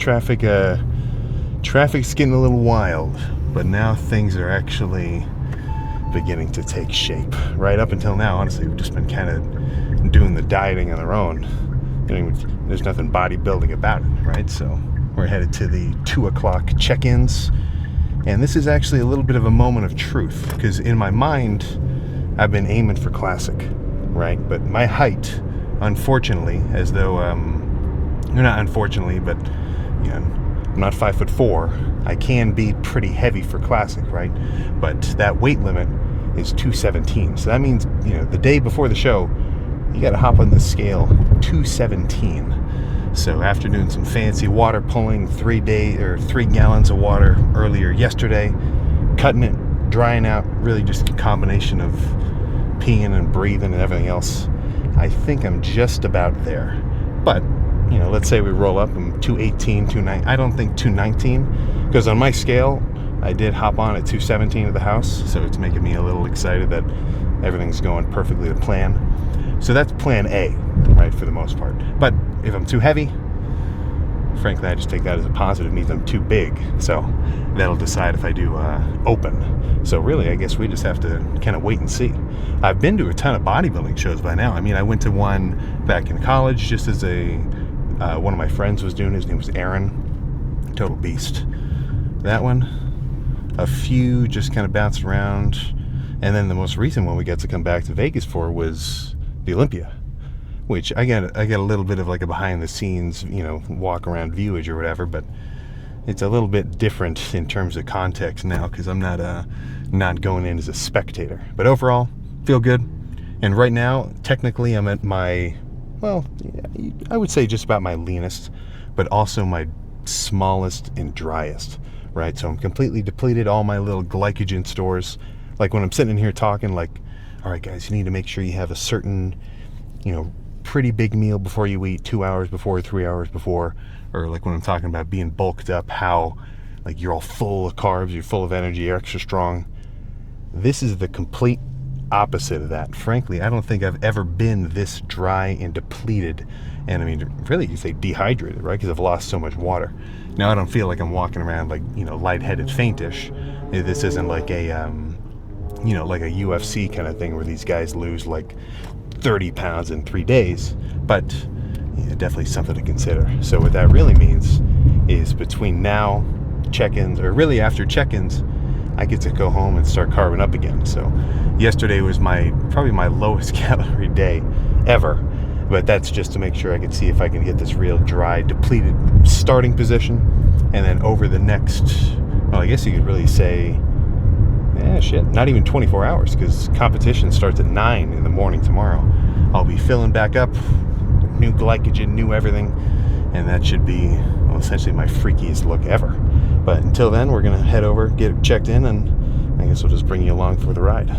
traffic's getting a little wild, but now things are actually beginning to take shape. Right up until now, honestly, we've just been kind of doing the dieting on our own. There's nothing bodybuilding about it, right? So we're headed to the 2 o'clock check-ins, and this is actually a little bit of a moment of truth, because in my mind, I've been aiming for classic, right? But my height, unfortunately, as though, not unfortunately, but, you know, I'm not 5'4". I can be pretty heavy for classic, right? But that weight limit is 217. So that means, you know, the day before the show, you got to hop on the scale 217. So after doing some fancy water pulling, 3 gallons of water earlier yesterday, cutting it, drying out, really just a combination of peeing and breathing and everything else, I think I'm just about there. But, you know, let's say we roll up, I'm 218, 219. I don't think 219, because on my scale, I did hop on at 217 at the house, so it's making me a little excited that everything's going perfectly to plan. So that's plan A, right, for the most part. But if I'm too heavy, frankly, I just take that as a positive. It means I'm too big, so that'll decide if I do open. So really, I guess we just have to kind of wait and see. I've been to a ton of bodybuilding shows by now. I mean, I went to one back in college just as one of my friends was doing. His name was Aaron. Total beast. That one. A few just kind of bounced around. And then the most recent one we got to come back to Vegas for was the Olympia, which I got a little bit of like a behind the scenes, you know, walk around viewage or whatever, but it's a little bit different in terms of context now, because I'm not going in as a spectator. But overall, feel good. And right now, technically, I'm at my, well, I would say just about my leanest, but also my smallest and driest, right? So I'm completely depleted. All my little glycogen stores, like when I'm sitting in here talking, like, all right, guys, you need to make sure you have a certain, you know, pretty big meal before you eat, 2 hours before, 3 hours before, or like when I'm talking about being bulked up, how like you're all full of carbs, you're full of energy, you're extra strong. This is the complete opposite of that. Frankly, I don't think I've ever been this dry and depleted, and I mean, really, you say dehydrated, right? Because I've lost so much water. Now I don't feel like I'm walking around like, you know, lightheaded, faintish. This isn't like a, you know, like a UFC kind of thing where these guys lose like 30 pounds in 3 days, but yeah, definitely something to consider. So what that really means is between now, check-ins, or really after check-ins, I get to go home and start carving up again. So yesterday was probably my lowest calorie day ever, but that's just to make sure I can see if I can get this real dry, depleted starting position, and then over the next, well, I guess you could really say, not even 24 hours, because competition starts at 9 in the morning tomorrow. I'll be filling back up, new glycogen, new everything, and that should be, well, essentially my freakiest look ever. But until then, we're going to head over, get checked in, and I guess we'll just bring you along for the ride.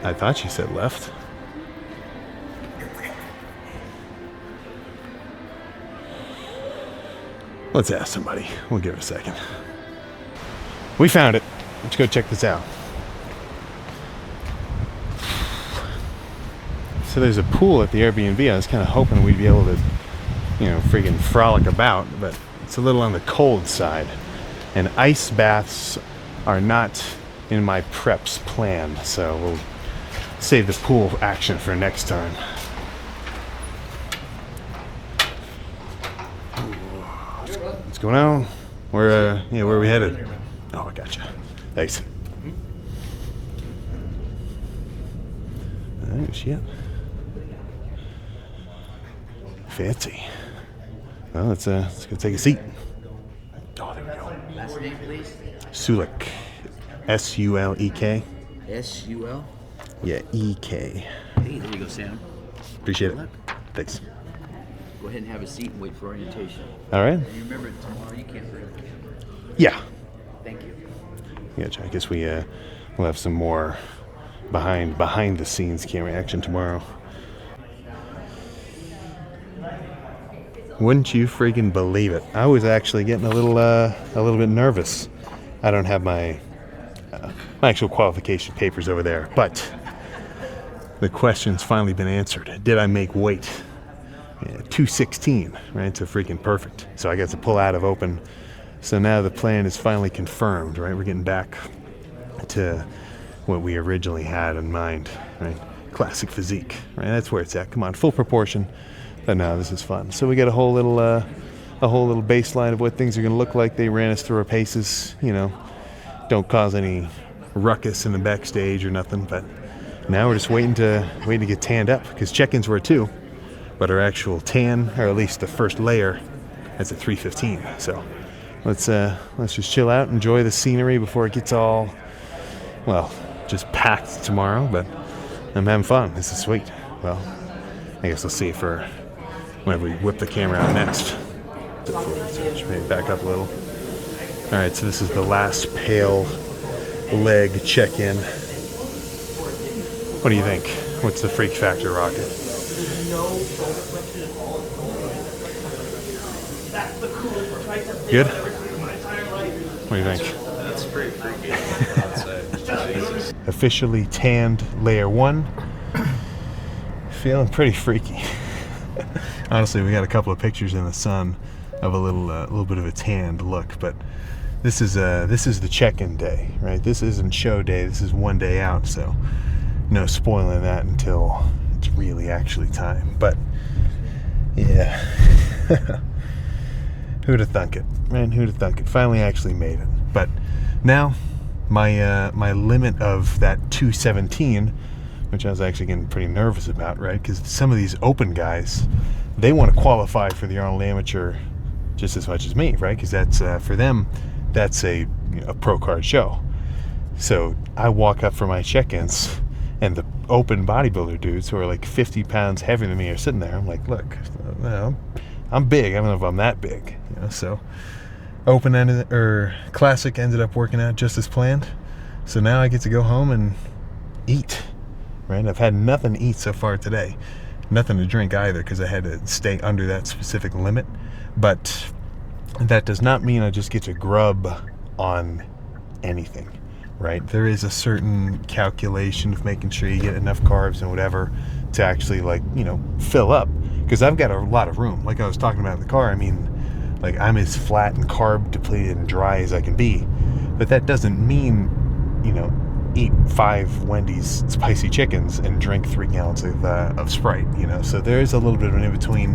I thought she said left. Let's ask somebody. We'll give it a second. We found it. Let's go check this out. So there's a pool at the Airbnb. I was kind of hoping we'd be able to, you know, freaking frolic about, but it's a little on the cold side. And ice baths are not in my preps plan, so we'll save the pool action for next time. What's going on? Where are we headed? Oh, I gotcha. Thanks. Oh, shit. Fancy. Well, let's go take a seat. Oh, there we go. Last name, please. Sulek. S-U-L-E-K. S-U-L? Yeah, E-K. Hey, there you go, Sam. Appreciate it. Thanks. Go ahead and have a seat and wait for orientation. All right. And you remember, tomorrow you can't drink. Yeah. Thank you. Yeah, I guess we'll have some more behind the scenes camera action tomorrow. Wouldn't you freaking believe it? I was actually getting a little bit nervous. I don't have my actual qualification papers over there, but the question's finally been answered. Did I make weight? Yeah, 216, right? So freaking perfect. So I got to pull out of open. So now the plan is finally confirmed, right? We're getting back to what we originally had in mind, right? Classic physique, right? That's where it's at. Come on, full proportion. But no, this is fun. So we got a whole little baseline of what things are going to look like. They ran us through our paces, don't cause any ruckus in the backstage or nothing. But now we're just waiting to get tanned up, because check-ins were at 2, but our actual tan, or at least the first layer, that's at 3:15. So let's just chill out, enjoy the scenery before it gets all, well, just packed tomorrow. But I'm having fun. This is sweet. Well, I guess we'll see for whenever we whip the camera out next. Maybe back up a little. All right, so this is the last pale leg check-in. What do you think? What's the freak factor, Rocket? Good? What do you think? That's pretty freaky, I'd say. Officially tanned layer 1. Feeling pretty freaky. Honestly, we got a couple of pictures in the sun of a little bit of a tanned look, but this is the check-in day, right? This isn't show day. This is one day out, so no spoiling that until it's really actually time. But yeah, who'd have thunk it, man? Who'd have thunk it? Finally, actually made it. But now, my limit of that 217, which I was actually getting pretty nervous about, right? Because some of these open guys, they want to qualify for the Arnold Amateur just as much as me, right? Because that's for them, that's a pro card show. So I walk up for my check-ins, and the open bodybuilder dudes who are like 50 pounds heavier than me are sitting there. I'm like, look, I'm big. I don't know if I'm that big, So classic ended up working out just as planned. So now I get to go home and eat. Right? I've had nothing to eat so far today. Nothing to drink either, because I had to stay under that specific limit. But that does not mean I just get to grub on anything, right? There is a certain calculation of making sure you get enough carbs and whatever to actually, fill up. Because I've got a lot of room. Like I was talking about in the car, I mean, like, I'm as flat and carb depleted and dry as I can be. But that doesn't mean, eat 5 Wendy's spicy chickens and drink 3 gallons of Sprite, So there is a little bit of an in-between,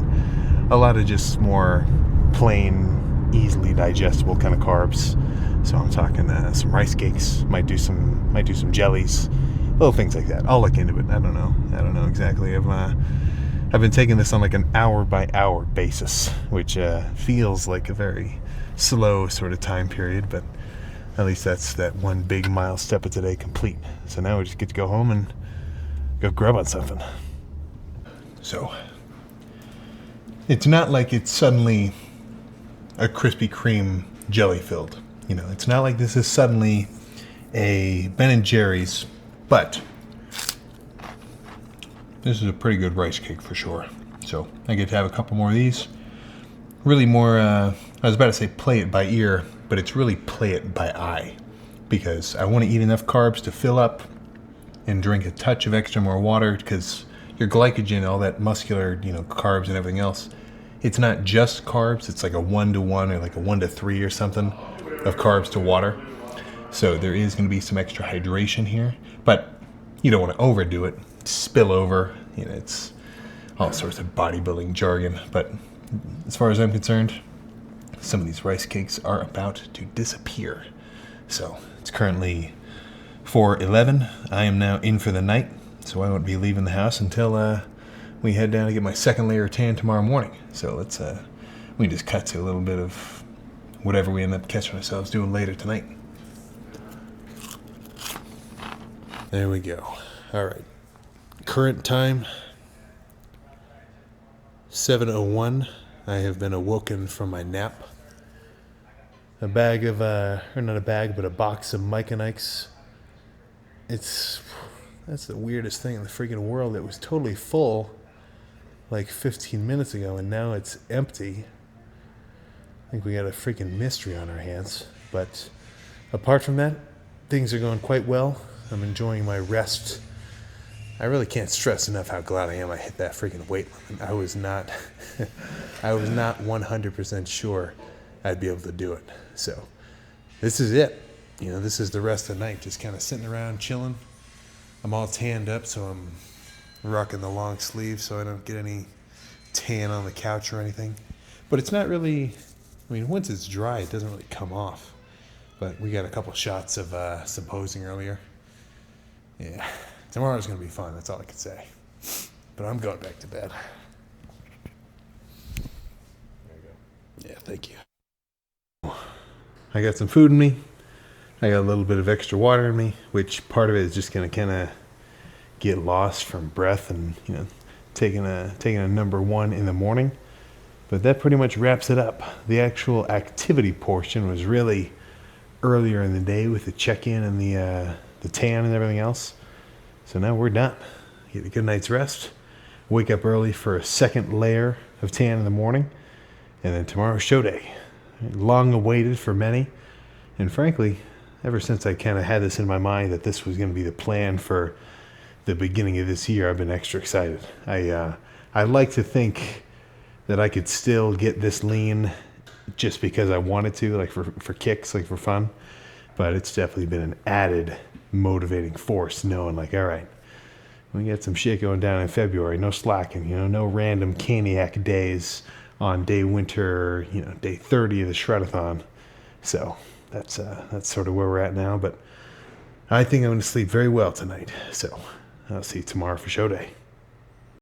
a lot of just more plain, easily digestible kind of carbs. So I'm talking some rice cakes, might do some jellies, little things like that. I'll look into it. I don't know exactly. I've been taking this on like an hour-by-hour basis, which feels like a very slow sort of time period, but at least that's that one big mile step of today complete. So now we just get to go home and go grub on something. So it's not like it's suddenly a Krispy Kreme jelly filled. It's not like this is suddenly a Ben & Jerry's, but this is a pretty good rice cake for sure. So I get to have a couple more of these. Really more, I was about to say play it by ear, but it's really play it by eye, because I want to eat enough carbs to fill up and drink a touch of extra more water, because your glycogen, all that muscular, carbs and everything else, it's not just carbs. It's like a 1-to-1 or like a 1-to-3 or something of carbs to water. So there is going to be some extra hydration here, but you don't want to overdo it, spill over. It's all sorts of bodybuilding jargon, but as far as I'm concerned, some of these rice cakes are about to disappear. So it's currently 4:11. I am now in for the night, so I won't be leaving the house until we head down to get my second layer of tan tomorrow morning. So let's we can just cut to a little bit of whatever we end up catching ourselves doing later tonight. There we go. All right. Current time 7:01. I have been awoken from my nap. A box of Mike and Ike's. It's That's the weirdest thing in the freaking world. It was totally full like 15 minutes ago, and now it's empty. I think we got a freaking mystery on our hands. But apart from that, things are going quite well. I'm enjoying my rest. I really can't stress enough how glad I am I hit that freaking weight limit. I was not I was not 100% sure I'd be able to do it. So this is it. You know, this is the rest of the night, just kind of sitting around chilling. I'm all tanned up, so I'm rocking the long sleeves so I don't get any tan on the couch or anything. But it's not really, I mean, once it's dry, it doesn't really come off. But we got a couple shots of some posing earlier. Yeah, tomorrow's going to be fun. That's all I can say. But I'm going back to bed. There you go. Yeah, thank you. I got some food in me. I got a little bit of extra water in me, which part of it is just going to kind of get lost from breath and, you know, taking a number one in the morning. But that pretty much wraps it up. The actual activity portion was really earlier in the day with the check-in and the tan and everything else. So now we're done. Get a good night's rest. Wake up early for a second layer of tan in the morning. And then tomorrow's show day. Long awaited for many. And frankly, ever since I kind of had this in my mind that this was going to be the plan for the beginning of this year, I've been extra excited. I like to think that I could still get this lean just because I wanted to, like for kicks, like for fun. But it's definitely been an added motivating force, knowing like, all right, we got some shit going down in February, no slacking, you know, no random caniac days on day winter, you know, day 30 of the shredathon. So that's sort of where we're at now. But I think I'm going to sleep very well tonight. So I'll see you tomorrow for show day.